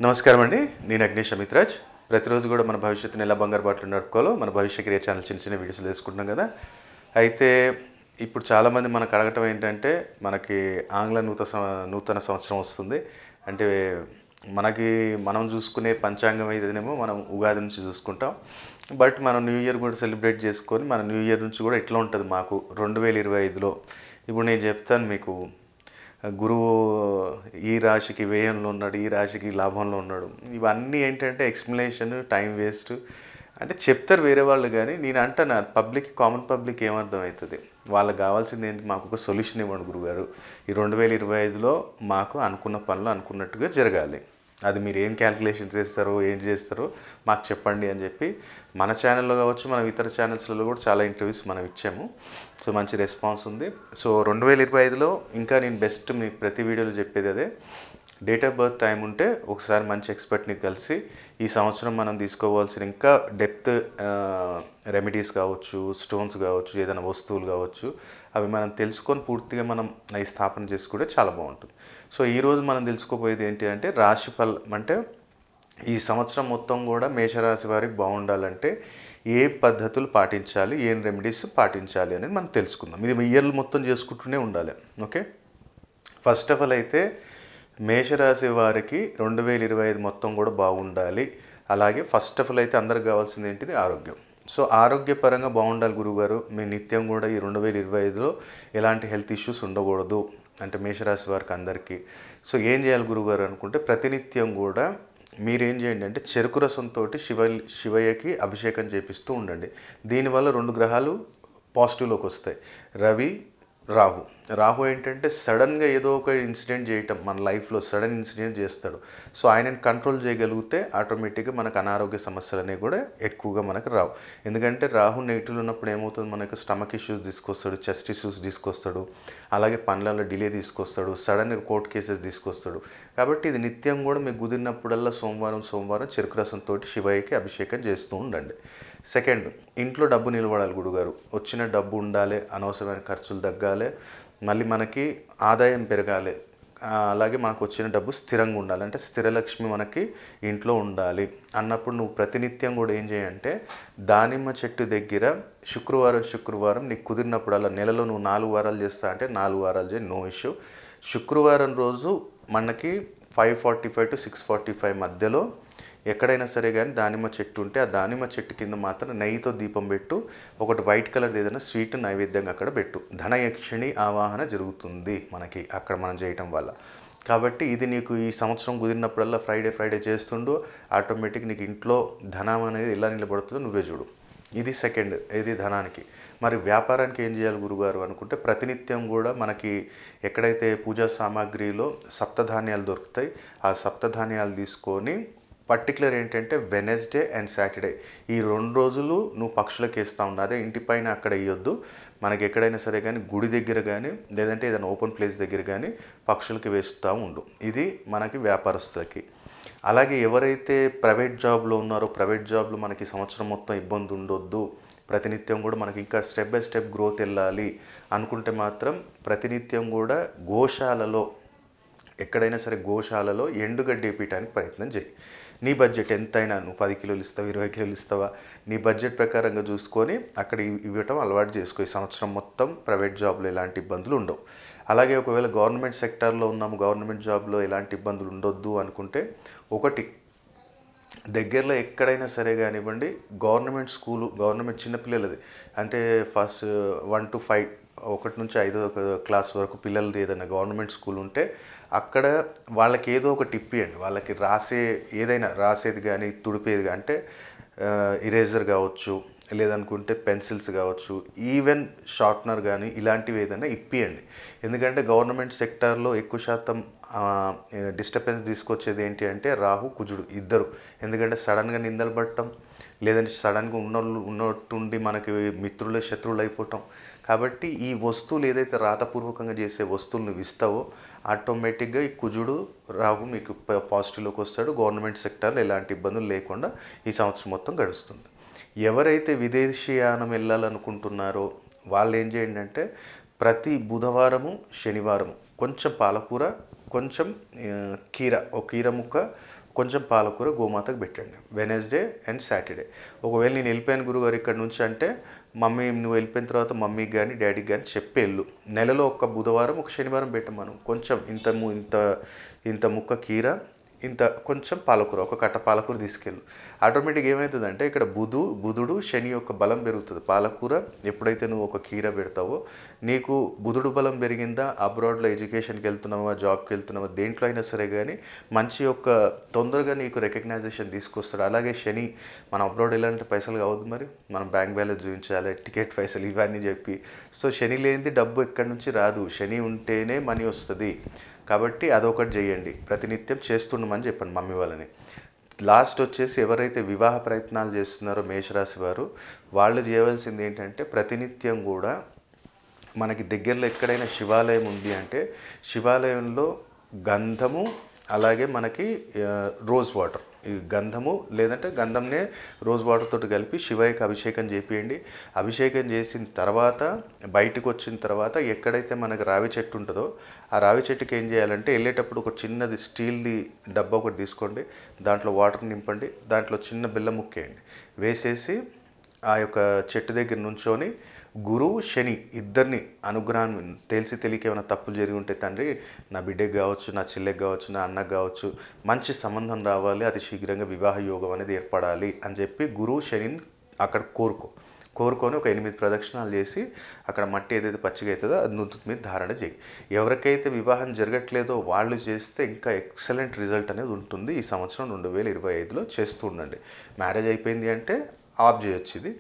నమస్కారం అండి. నేను అగ్నేష్ అమిత్రాజ్. ప్రతిరోజు కూడా మన భవిష్యత్తుని ఎలా బంగారు బాటలో నడుపుకోవాలో మన భవిష్య క్రియ ఛానల్ చిన్న చిన్న వీడియోస్ చేసుకుంటున్నాం కదా. అయితే ఇప్పుడు చాలామంది మనకు అడగటం ఏంటంటే మనకి ఆంగ్ల నూతన సంవత్సరం వస్తుంది. అంటే మనం చూసుకునే పంచాంగం అయితేనేమో మనం ఉగాది నుంచి చూసుకుంటాం. బట్ మనం న్యూ ఇయర్ కూడా సెలబ్రేట్ చేసుకొని మన న్యూ ఇయర్ నుంచి కూడా ఎట్లా ఉంటుంది మాకు 2025లో. ఇప్పుడు నేను చెప్తాను మీకు. గురువు ఈ రాశికి వ్యయంలో ఉన్నాడు, ఈ రాశికి లాభంలో ఉన్నాడు. ఇవన్నీ ఏంటంటే ఎక్స్ప్లెనేషన్, టైం వేస్ట్. అంటే చెప్తారు వేరే వాళ్ళు, కానీ నేను అంటాను పబ్లిక్, కామన్ పబ్లిక్ ఏమర్థమవుతుంది? వాళ్ళకి కావాల్సింది ఏంటి? మాకు ఒక సొల్యూషన్ ఇవ్వండి గురుగారు. ఈ 2025లో మాకు అనుకున్న పనులు అనుకున్నట్టుగా జరగాలి. అది మీరు ఏం క్యాల్కులేషన్స్ చేస్తారో ఏం చేస్తారో మాకు చెప్పండి అని చెప్పి మన ఛానల్లో కావచ్చు, మన ఇతర ఛానల్స్లలో కూడా చాలా ఇంటర్వ్యూస్ మనం ఇచ్చాము. సో మంచి రెస్పాన్స్ ఉంది. సో 2025లో ఇంకా నేను బెస్ట్ మీకు ప్రతి వీడియోలో చెప్పేది అదే. డేట్ ఆఫ్ బర్త్ టైం ఉంటే ఒకసారి మంచి ఎక్స్పర్ట్ని కలిసి ఈ సంవత్సరం మనం తీసుకోవాల్సిన ఇంకా డెప్త్ రెమెడీస్ కావచ్చు, స్టోన్స్ కావచ్చు, ఏదైనా వస్తువులు కావచ్చు, అవి మనం తెలుసుకొని పూర్తిగా మనం అవి స్థాపన చేసుకుంటే చాలా బాగుంటుంది. సో ఈరోజు మనం తెలుసుకోపోయేది ఏంటి అంటే రాశిఫలం. అంటే ఈ సంవత్సరం మొత్తం కూడా మేషరాశి వారికి బాగుండాలంటే ఏ పద్ధతులు పాటించాలి, ఏం రెమెడీస్ పాటించాలి అనేది మనం తెలుసుకుందాం. ఇది ఇయర్లు మొత్తం చేసుకుంటూనే ఉండాలి. ఓకే, ఫస్ట్ ఆఫ్ ఆల్ అయితే మేషరాశి వారికి 2025 మొత్తం కూడా బాగుండాలి. అలాగే ఫస్ట్ ఆఫ్ ఆల్ అయితే అందరికి కావాల్సింది ఏంటిది? ఆరోగ్యం. సో ఆరోగ్యపరంగా బాగుండాలి గురువుగారు. మీ నిత్యం కూడా ఈ 2025లో ఎలాంటి హెల్త్ ఇష్యూస్ ఉండకూడదు అంటే మేషరాశి వారికి అందరికీ. సో ఏం చేయాలి గురువుగారు అనుకుంటే ప్రతినిత్యం కూడా మీరేం చేయండి అంటే చెరుకు రసంతో శివయ్యకి అభిషేకం చేపిస్తూ ఉండండి. దీనివల్ల 2 గ్రహాలు పాజిటివ్లోకి వస్తాయి. రవి, రాహు ఏంటంటే సడన్గా ఏదో ఒక ఇన్సిడెంట్ చేయటం, మన లైఫ్లో సడన్ ఇన్సిడెంట్ చేస్తాడు. సో ఆయనని కంట్రోల్ చేయగలిగితే ఆటోమేటిక్గా మనకు అనారోగ్య సమస్యలు అనేవి కూడా ఎక్కువగా మనకు రావు. ఎందుకంటే రాహు నెగిటివ్ ఉన్నప్పుడు ఏమవుతుంది, మనకు స్టమక్ ఇష్యూస్ తీసుకొస్తాడు, చెస్ట్ ఇష్యూస్ తీసుకొస్తాడు, అలాగే పనులలో డిలే తీసుకొస్తాడు, సడన్గా కోర్టు కేసెస్ తీసుకొస్తాడు. కాబట్టి ఇది నిత్యం కూడా మీకు కుదిరినప్పుడల్లా సోమవారం చెరుకు రసంతో శివయ్యకి అభిషేకం చేస్తూ ఉండండి. సెకండ్, ఇంట్లో డబ్బు నిలబడాలి గురుగారు. వచ్చిన డబ్బు ఉండాలి, అనవసరమైన ఖర్చులు తగ్గాలి, మళ్ళీ మనకి ఆదాయం పెరగాలి, అలాగే మనకు వచ్చిన డబ్బు స్థిరంగా ఉండాలి. అంటే స్థిరలక్ష్మి మనకి ఇంట్లో ఉండాలి అన్నప్పుడు నువ్వు ప్రతినిత్యం కూడా ఏం చేయంటే దానిమ్మ చెట్టు దగ్గర శుక్రవారం నీకు కుదిరినప్పుడు, నెలలో నువ్వు 4 వారాలు చేస్తా అంటే 4 వారాలు చేయి, నో ఇష్యూ. శుక్రవారం రోజు మనకి 5:45 to 6:45 మధ్యలో ఎక్కడైనా సరే కానీ దానిమ్మ చెట్టు ఉంటే ఆ దానిమ్మ చెట్టు కింద మాత్రం నెయ్యితో దీపం పెట్టు. ఒకటి వైట్ కలర్ ఏదైనా స్వీట్ నైవేద్యంగా అక్కడ పెట్టు. ధనయక్షిణి ఆవాహన జరుగుతుంది మనకి అక్కడ మనం చేయటం వల్ల. కాబట్టి ఇది నీకు ఈ సంవత్సరం కుదిరినప్పుడల్లా ఫ్రైడే చేస్తుండు, ఆటోమేటిక్ నీకు ఇంట్లో ధనం అనేది ఎలా నిలబడుతుందో నువ్వే చూడు. ఇది సెకండ్, ఇది ధనానికి. మరి వ్యాపారానికి ఏం చేయాలి గురుగారు అనుకుంటే ప్రతినిత్యం కూడా మనకి ఎక్కడైతే పూజా సామాగ్రిలో సప్తధాన్యాలు దొరుకుతాయి, ఆ సప్తధాన్యాలు తీసుకొని పర్టికులర్ ఏంటంటే వెనస్డే అండ్ సాటర్డే ఈ 2 రోజులు నువ్వు పక్షులకు వేస్తూ ఉండు. అదే ఇంటి పైన అక్కడ వేయొద్దు. మనకి ఎక్కడైనా సరే కానీ గుడి దగ్గర కానీ లేదంటే ఏదైనా ఓపెన్ ప్లేస్ దగ్గర కానీ పక్షులకి వేస్తూ ఉండు. ఇది మనకి వ్యాపారస్తులకి. అలాగే ఎవరైతే ప్రైవేట్ జాబ్లో ఉన్నారో, ప్రైవేట్ జాబ్లో మనకి సంవత్సరం మొత్తం ఇబ్బంది ఉండొద్దు, ప్రతినిత్యం కూడా మనకి ఇంకా స్టెప్ బై స్టెప్ గ్రోత్ వెళ్ళాలి అనుకుంటే మాత్రం ప్రతినిత్యం కూడా గోశాలలో, ఎక్కడైనా సరే గోశాలలో ఎండుగడ్డి వేయటానికి ప్రయత్నం చేయి. నీ బడ్జెట్ ఎంతైనా, నువ్వు 10 కిలోలు ఇస్తావా, 20 కిలోలు ఇస్తావా, నీ బడ్జెట్ ప్రకారంగా చూసుకొని అక్కడ ఇవ్వటం అలవాటు చేసుకో. ఈ సంవత్సరం మొత్తం ప్రైవేట్ జాబ్లో ఎలాంటి ఇబ్బందులు ఉండవు. అలాగే ఒకవేళ గవర్నమెంట్ సెక్టార్లో ఉన్నాము, గవర్నమెంట్ జాబ్లో ఎలాంటి ఇబ్బందులు ఉండొద్దు అనుకుంటే ఒకటి, దగ్గరలో ఎక్కడైనా సరే కానివ్వండి గవర్నమెంట్ స్కూలు, గవర్నమెంట్ చిన్నపిల్లలది అంటే ఫస్ట్ 1 to 5, 1 నుంచి 5వ క్లాస్ వరకు పిల్లలది ఏదైనా గవర్నమెంట్ స్కూల్ ఉంటే అక్కడ వాళ్ళకి ఏదో ఒక టిప్ ఇవ్వండి. వాళ్ళకి ఏదైనా రాసేది కానీ తుడిపేది కానీ అంటే ఇరేజర్ కావచ్చు, లేదనుకుంటే పెన్సిల్స్ కావచ్చు, ఈవెన్ షార్ప్నర్ కానీ ఇలాంటివి ఏదైనా ఇప్పియండి. ఎందుకంటే గవర్నమెంట్ సెక్టార్లో ఎక్కువ శాతం డిస్టర్బెన్స్ తీసుకొచ్చేది ఏంటి అంటే రాహు, కుజుడు ఇద్దరు. ఎందుకంటే సడన్గా నిందలు పడటం, లేదంటే సడన్గా ఉన్నట్టుండి మనకి మిత్రులు శత్రువులు అయిపోవటం. కాబట్టి ఈ వస్తువులు ఏదైతే రాతపూర్వకంగా చేసే వస్తువులు నువ్వు ఇస్తావో ఆటోమేటిక్గా ఈ కుజుడు, రాహు మీకు పాజిటివ్లోకి వస్తాడు. గవర్నమెంట్ సెక్టార్లో ఎలాంటి ఇబ్బందులు లేకుండా ఈ సంవత్సరం మొత్తం గడుస్తుంది. ఎవరైతే విదేశీయానం వెళ్ళాలనుకుంటున్నారో వాళ్ళు ఏం చేయండి అంటే ప్రతి బుధవారము, శనివారము కొంచెం పాలకూర, కొంచెం కీర, ఒక కీర ముక్క, కొంచెం పాలకూర గోమాతకు పెట్టండి వెనస్డే అండ్ సాటర్డే. ఒకవేళ నేను వెళ్ళిపోయాను గురుగారు ఇక్కడ నుంచి అంటే మమ్మీ నువ్వు వెళ్ళిపోయిన తర్వాత మమ్మీకి కానీ డాడీకి కానీ చెప్పి వెళ్ళు. నెలలో ఒక బుధవారం ఒక శనివారం పెట్టమను. కొంచెం ఇంత ముక్క కీర, ఇంత కొంచెం పాలకూర, ఒక కట్ట పాలకూర తీసుకెళ్ళు. ఆటోమేటిక్గా ఏమవుతుందంటే ఇక్కడ బుధుడు శని యొక్క బలం పెరుగుతుంది. పాలకూర ఎప్పుడైతే నువ్వు ఒక కీర పెడతావో నీకు బుధుడు బలం పెరిగిందా, అబ్రాడ్లో ఎడ్యుకేషన్కి వెళ్తున్నావా, జాబ్కి వెళ్తున్నావా, దేంట్లో అయినా సరే కానీ మంచి యొక్క తొందరగా నీకు రికగ్నైజేషన్ తీసుకొస్తాడు. అలాగే శని మనం అబ్రాడ్ వెళ్ళాలంటే పైసలు కావద్దు, మరి మనం బ్యాంక్ బ్యాలెన్స్ చూపించాలి, టికెట్ పైసలు ఇవన్నీ చెప్పి. సో శని లేనిది డబ్బు ఎక్కడి నుంచి రాదు, శని ఉంటేనే మనీ వస్తుంది. కాబట్టి అదొకటి చేయండి, ప్రతినిత్యం చేస్తుండమని చెప్పండి మమ్మీ వాళ్ళని. లాస్ట్ వచ్చేసి ఎవరైతే వివాహ ప్రయత్నాలు చేస్తున్నారో మేషరాశి వారు, వాళ్ళు చేయవలసింది ఏంటంటే ప్రతినిత్యం కూడా మనకి దగ్గరలో ఎక్కడైనా శివాలయం ఉంది అంటే శివాలయంలో గంధము, అలాగే మనకి రోజ్ వాటర్, ఈ గంధము లేదంటే గంధంనే రోజ్ వాటర్ తోటి కలిపి శివయ్యకి అభిషేకం చేపియండి. అభిషేకం చేసిన తర్వాత బయటకు వచ్చిన తర్వాత ఎక్కడైతే మనకు రావి చెట్టు ఉంటుందో ఆ రావి చెట్టుకి ఏం చేయాలంటే వెళ్ళేటప్పుడు ఒక చిన్నది స్టీల్ది డబ్బా ఒకటి తీసుకోండి, దాంట్లో వాటర్ నింపండి, దాంట్లో చిన్న బెల్లం ముక్కేయండి, వేసేసి ఆ యొక్క చెట్టు దగ్గర నుంచొని గురువు శని ఇద్దరిని అనుగ్రహాన్ని తెలియక ఏమైనా తప్పులు జరిగి ఉంటే తండ్రి నా బిడ్డకి కావచ్చు, నా చెల్లెకి కావచ్చు, నా అన్నకు కావచ్చు మంచి సంబంధం రావాలి, అతి శీఘ్రంగా వివాహ యోగం అనేది ఏర్పడాలి అని చెప్పి గురువు శనిని అక్కడ కోరుకొని ఒక 8 ప్రదక్షిణాలు చేసి అక్కడ మట్టి ఏదైతే పచ్చిగా అవుతుందో అది నుదుటి మీద ధారణ చేయి. ఎవరికైతే వివాహం జరగట్లేదో వాళ్ళు చేస్తే ఇంకా ఎక్సలెంట్ రిజల్ట్ అనేది ఉంటుంది. ఈ సంవత్సరం 2025లో చేస్తూ ఉండండి. మ్యారేజ్ అయిపోయింది అంటే ఆఫ్ చేయొచ్చు ఇది.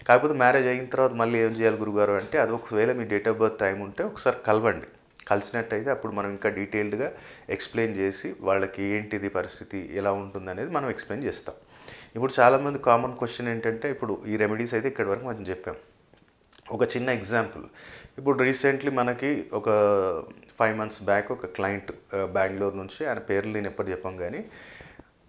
కాకపోతే మ్యారేజ్ అయిన తర్వాత మళ్ళీ ఏం చేయాలి గురుగారు అంటే అది ఒకవేళ మీ డేట్ ఆఫ్ బర్త్ టైం ఉంటే ఒకసారి కలవండి. కలిసినట్టయితే అప్పుడు మనం ఇంకా డీటెయిల్డ్గా ఎక్స్ప్లెయిన్ చేసి వాళ్ళకి ఏంటిది పరిస్థితి ఎలా ఉంటుంది అనేది మనం ఎక్స్ప్లెయిన్ చేస్తాం. ఇప్పుడు చాలామంది కామన్ క్వశ్చన్ ఏంటంటే ఇప్పుడు ఈ రెమెడీస్ అయితే ఇక్కడి వరకు మనం చెప్పాం. ఒక చిన్న ఎగ్జాంపుల్, ఇప్పుడు రీసెంట్లీ మనకి ఒక 5 months బ్యాక్ ఒక క్లయింట్ బెంగళూరు నుంచి, ఆయన పేర్లు నేను ఎప్పుడు చెప్పాం కానీ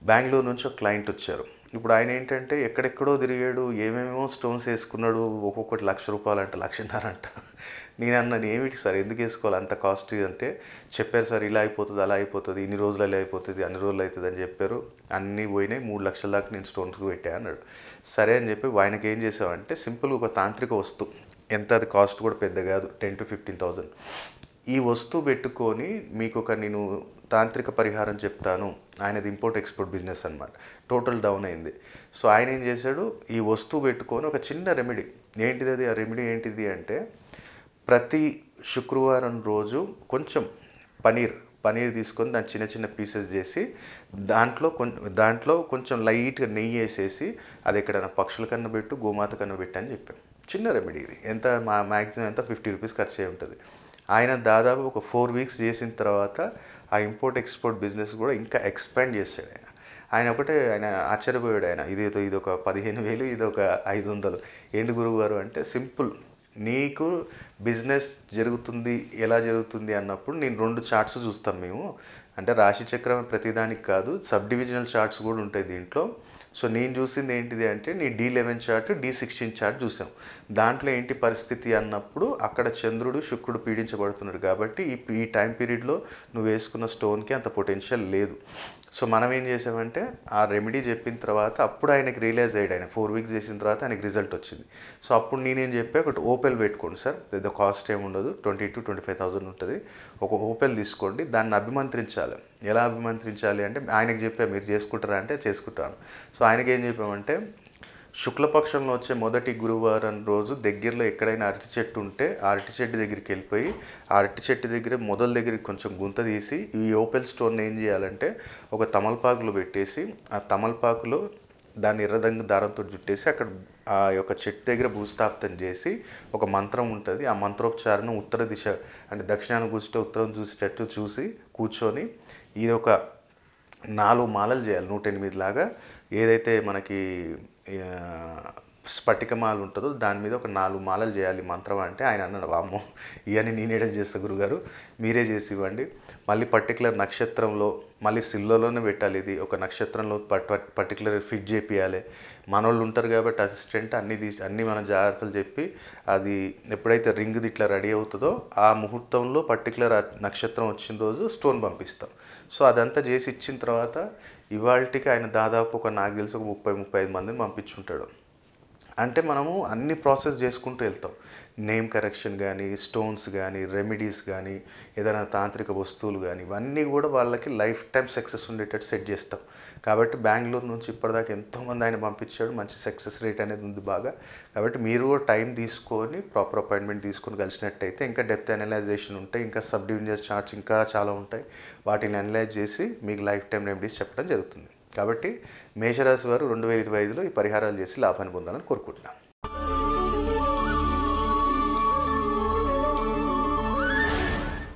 బెంగళూరు నుంచి ఒక క్లయింట్ వచ్చారు. ఇప్పుడు ఆయన ఏంటంటే ఎక్కడెక్కడో తిరిగాడు, ఏమేమో స్టోన్స్ వేసుకున్నాడు, ఒక్కొక్కటి ₹1,00,000 అంట, ₹1,50,000 అంట. నేను అన్నాను ఏమిటి సార్ ఎందుకు వేసుకోవాలి అంత కాస్ట్లీ అంటే, చెప్పారు సార్ ఇలా అయిపోతుంది అలా అయిపోతుంది, ఇన్ని రోజులలో అయిపోతుంది అన్ని రోజులు అవుతుంది అని చెప్పారు. అన్నీ పోయినాయి, 3 లక్షల దాకా నేను స్టోన్స్కి పెట్టా అన్నాడు. సరే అని చెప్పి ఆయనకి ఏం చేసామంటే సింపుల్గా ఒక తాంత్రిక వస్తువు, ఎంత అది కాస్ట్ కూడా పెద్ద కాదు, 10,000 to 15,000. ఈ వస్తువు పెట్టుకొని మీకు ఒక నేను తాంత్రిక పరిహారం చెప్తాను. ఆయనది ఇంపోర్ట్ ఎక్స్పోర్ట్ బిజినెస్ అనమాట, టోటల్ డౌన్ అయింది. సో ఆయన ఏం చేశాడు, ఈ వస్తువు పెట్టుకొని ఒక చిన్న రెమెడీ, ఏంటిది అది, ఆ రెమెడీ ఏంటిది అంటే ప్రతి శుక్రవారం రోజు కొంచెం పనీర్ తీసుకొని దాన్ని చిన్న చిన్న పీసెస్ చేసి దాంట్లో కొంచెం లైట్గా నెయ్యి వేసేసి అది ఎక్కడైనా పక్షుల కన్నా పెట్టు, గోమాత కన్నా పెట్టు అని చెప్పాం. చిన్న రెమెడీ ఇది, ఎంత మ్యాక్సిమం ఎంత ₹50 ఖర్చు అయి ఉంటుంది. ఆయన దాదాపు ఒక 4 weeks చేసిన తర్వాత ఆ ఇంపోర్ట్ ఎక్స్పోర్ట్ బిజినెస్ కూడా ఇంకా ఎక్స్పాండ్ చేశాడు. ఆయన ఆశ్చర్యపోయాడు. ఇది ఒక 15,000, ఇది ఒక 500. ఏంటి గురువుగారు అంటే సింపుల్, నీకు బిజినెస్ జరుగుతుంది ఎలా జరుగుతుంది అన్నప్పుడు నేను 2 చార్ట్స్ చూస్తాం మేము, అంటే రాశి చక్రం ప్రతిదానికి కాదు, సబ్ డివిజనల్ చార్ట్స్ కూడా ఉంటాయి దీంట్లో. సో నేను చూసింది ఏంటిది అంటే నీ D11 చార్ట్, D16 చార్ట్ చూసాం. దాంట్లో ఏంటి పరిస్థితి అన్నప్పుడు అక్కడ చంద్రుడు శుక్రుడు పీడించబడుతున్నాడు కాబట్టి ఈ టైం పీరియడ్లో నువ్వు వేసుకున్న స్టోన్కి అంత పొటెన్షియల్ లేదు. సో మనం ఏం చేసామంటే ఆ రెమెడీ చెప్పిన తర్వాత అప్పుడు ఆయనకి రియలైజ్ అయ్యాడు. ఆయన 4 weeks చేసిన తర్వాత ఆయనకి రిజల్ట్ వచ్చింది. సో అప్పుడు నేనేం చెప్పా, ఒకటి ఓపెల్ పెట్టుకోండి సార్, పెద్ద కాస్ట్ ఏమి ఉండదు, 20,000 to 25,000 ఉంటుంది. ఒక ఓపెల్ తీసుకోండి, దాన్ని అభిమంత్రించాలి. ఎలా అభిమంత్రించాలి అంటే ఆయనకి చెప్పా, మీరు చేసుకుంటారా అంటే చేసుకుంటాను. సో ఆయనకి ఏం చెప్పామంటే శుక్లపక్షంలో వచ్చే మొదటి గురువారం రోజు దగ్గరలో ఎక్కడైనా అరటి చెట్టు ఉంటే ఆ అరటి చెట్టు దగ్గరికి వెళ్ళిపోయి ఆ అరటి చెట్టు దగ్గర మొదల దగ్గరికి కొంచెం గుంత తీసి ఈ ఓపెల్ స్టోన్ ఏం చేయాలంటే ఒక తమలపాకులో పెట్టేసి ఆ తమలపాకులో దాన్ని ఎర్రదంగా దారంతో జుట్టేసి అక్కడ ఆ యొక్క చెట్టు దగ్గర భూస్థాపితం చేసి ఒక మంత్రం ఉంటుంది. ఆ మంత్రోపచారణ ఉత్తర దిశ అంటే దక్షిణాన్ని కూర్చుంటే ఉత్తరం చూసేటట్టు చూసి కూర్చొని ఇది ఒక 4 మాలలు చేయాలి, 108 లాగా. ఏదైతే మనకి స్ఫటికమాల ఉంటుందో దాని మీద ఒక 4 మాలలు చేయాలి మంత్రం అంటే ఆయన అన్నాడు, వామ్మో ఇవన్నీ నేనేడ చేస్తా గురుగారు, మీరే చేసి ఇవ్వండి. మళ్ళీ పర్టికులర్ నక్షత్రంలో మళ్ళీ సిల్లోనే పెట్టాలి, ఇది ఒక నక్షత్రంలో పర్టికులర్ ఫిట్ చేపియాలి. మనోళ్ళు ఉంటారు కాబట్టి అసిస్టెంట్ అన్నీ మనం జాగ్రత్తలు చెప్పి అది ఎప్పుడైతే రింగ్ది ఇట్లా రెడీ అవుతుందో ఆ ముహూర్తంలో పర్టికులర్ నక్షత్రం వచ్చిన రోజు స్టోన్ పంపిస్తాం. సో అదంతా చేసి ఇచ్చిన తర్వాత ఇవాళకి ఆయన దాదాపు నాకు తెలిసి ఒక 30-35 మందిని పంపించుంటాడు. అంటే మనము అన్ని ప్రాసెస్ చేసుకుంటూ వెళ్తాం. నేమ్ కరెక్షన్ కానీ, స్టోన్స్ కానీ, రెమెడీస్ కానీ, ఏదైనా తాంత్రిక వస్తువులు కానీ, ఇవన్నీ కూడా వాళ్ళకి లైఫ్ టైం సక్సెస్ ఉండేటట్టు సెట్ చేస్తాం. కాబట్టి బెంగళూరు నుంచి ఇప్పటిదాకా ఎంతోమంది ఆయన పంపించాడు, మంచి సక్సెస్ రేట్ అనేది ఉంది బాగా. కాబట్టి మీరు కూడా టైం తీసుకొని ప్రాపర్ అపాయింట్మెంట్ తీసుకొని కలిసినట్టయితే ఇంకా డెప్త్ అనలైజేషన్ ఉంటాయి, ఇంకా సబ్ డివిజన్ చార్ట్స్ ఇంకా చాలా ఉంటాయి. వాటిని అనలైజ్ చేసి మీకు లైఫ్ టైం రెమెడీస్ చెప్పడం జరుగుతుంది. కాబట్టి మేషరాశి వారు 2025లో ఈ పరిహారాలు చేసి లాభాన్ని పొందాలని కోరుకుంటున్నాను.